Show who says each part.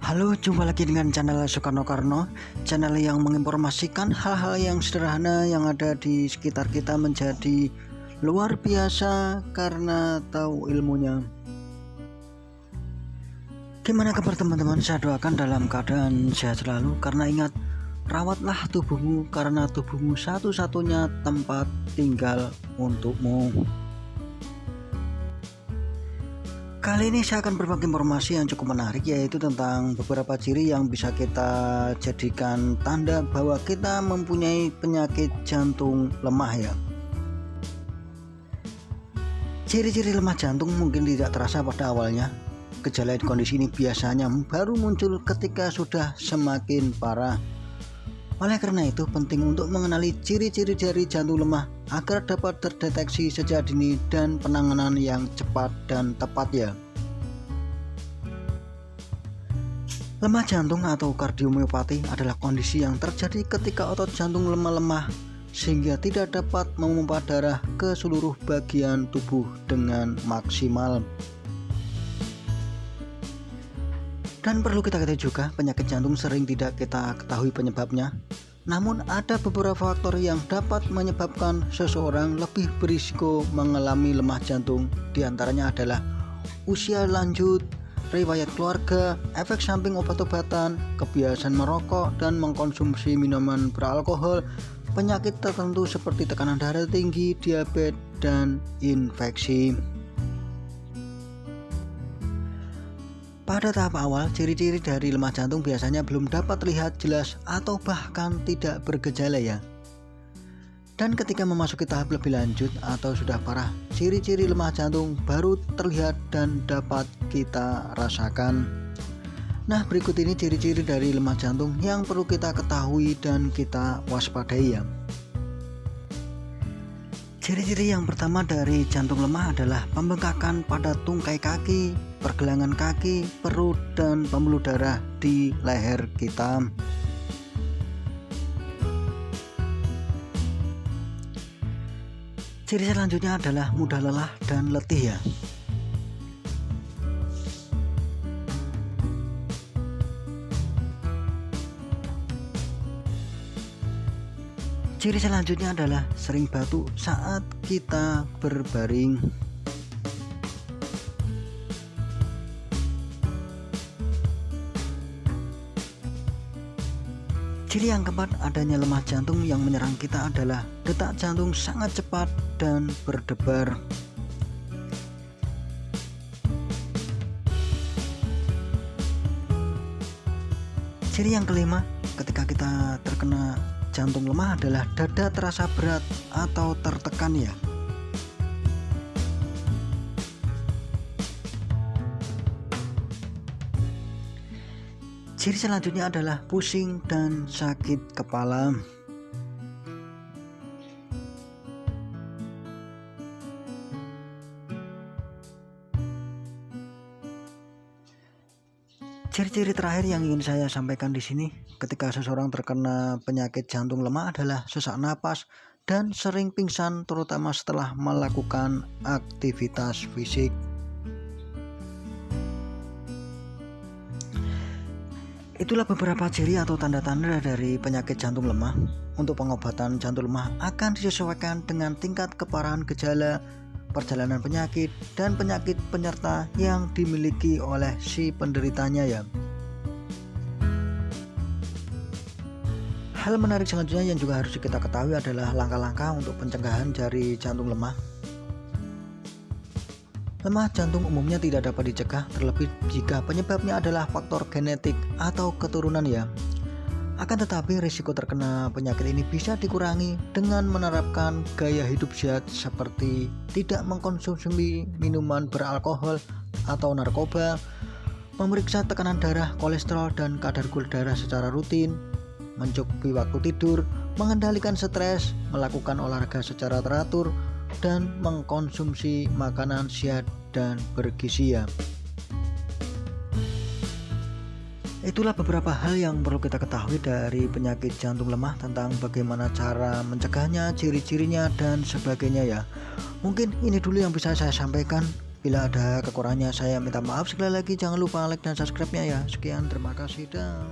Speaker 1: Halo, jumpa lagi dengan channel Soekarno Karno, channel yang menginformasikan hal-hal yang sederhana yang ada di sekitar kita menjadi luar biasa karena tahu ilmunya. Gimana kabar teman-teman? Saya doakan dalam keadaan sehat selalu, karena ingat, rawatlah tubuhmu karena tubuhmu satu-satunya tempat tinggal untukmu. Kali ini saya akan berbagi informasi yang cukup menarik, yaitu tentang beberapa ciri yang bisa kita jadikan tanda bahwa kita mempunyai penyakit jantung lemah ya. Ciri-ciri lemah jantung mungkin tidak terasa pada awalnya. Gejala kondisi ini biasanya baru muncul ketika sudah semakin parah. Oleh karena itu penting untuk mengenali ciri-ciri dari jantung lemah agar dapat terdeteksi sejak dini dan penanganan yang cepat dan tepat ya. Lemah jantung atau kardiomiopati adalah kondisi yang terjadi ketika otot jantung lemah sehingga tidak dapat memompa darah ke seluruh bagian tubuh dengan maksimal. Dan perlu kita ketahui juga, penyakit jantung sering tidak kita ketahui penyebabnya. Namun ada beberapa faktor yang dapat menyebabkan seseorang lebih berisiko mengalami lemah jantung. Di antaranya adalah usia lanjut, riwayat keluarga, efek samping obat-obatan, kebiasaan merokok dan mengkonsumsi minuman beralkohol, penyakit tertentu seperti tekanan darah tinggi, diabetes, dan infeksi. Pada tahap awal, ciri-ciri dari lemah jantung biasanya belum dapat terlihat jelas atau bahkan tidak bergejala ya. Dan ketika memasuki tahap lebih lanjut atau sudah parah, ciri-ciri lemah jantung baru terlihat dan dapat kita rasakan. Nah, berikut ini ciri-ciri dari lemah jantung yang perlu kita ketahui dan kita waspadai ya. Ciri-ciri yang pertama dari jantung lemah adalah pembengkakan pada tungkai kaki, pergelangan kaki, perut, dan pembuluh darah di leher kita. Ciri selanjutnya adalah mudah lelah dan letih ya. Ciri selanjutnya adalah sering batuk saat kita berbaring. Ciri yang keempat, adanya lemah jantung yang menyerang kita adalah detak jantung sangat cepat dan berdebar. Ciri yang kelima, ketika kita terkena jantung lemah adalah dada terasa berat atau tertekan ya. Ciri selanjutnya adalah pusing dan sakit kepala. Ciri-ciri terakhir yang ingin saya sampaikan di sini ketika seseorang terkena penyakit jantung lemah adalah sesak napas dan sering pingsan, terutama setelah melakukan aktivitas fisik. Itulah beberapa ciri atau tanda-tanda dari penyakit jantung lemah. Untuk pengobatan jantung lemah akan disesuaikan dengan tingkat keparahan gejala, perjalanan penyakit, dan penyakit penyerta yang dimiliki oleh si penderitanya ya. Hal menarik selanjutnya yang juga harus kita ketahui adalah langkah-langkah untuk pencegahan dari jantung lemah. Lemah jantung umumnya tidak dapat dicegah, terlebih jika penyebabnya adalah faktor genetik atau keturunan ya. Akan tetapi risiko terkena penyakit ini bisa dikurangi dengan menerapkan gaya hidup sehat seperti tidak mengkonsumsi minuman beralkohol atau narkoba, memeriksa tekanan darah, kolesterol, dan kadar gula darah secara rutin, mencukupi waktu tidur, mengendalikan stres, melakukan olahraga secara teratur, dan mengkonsumsi makanan sehat dan bergizi ya. Itulah beberapa hal yang perlu kita ketahui dari penyakit jantung lemah, tentang bagaimana cara mencegahnya, ciri-cirinya, dan sebagainya ya. Mungkin ini dulu yang bisa saya sampaikan. Bila ada kekurangannya saya minta maaf sekali lagi. Jangan lupa like dan subscribe-nya ya. Sekian, terima kasih dan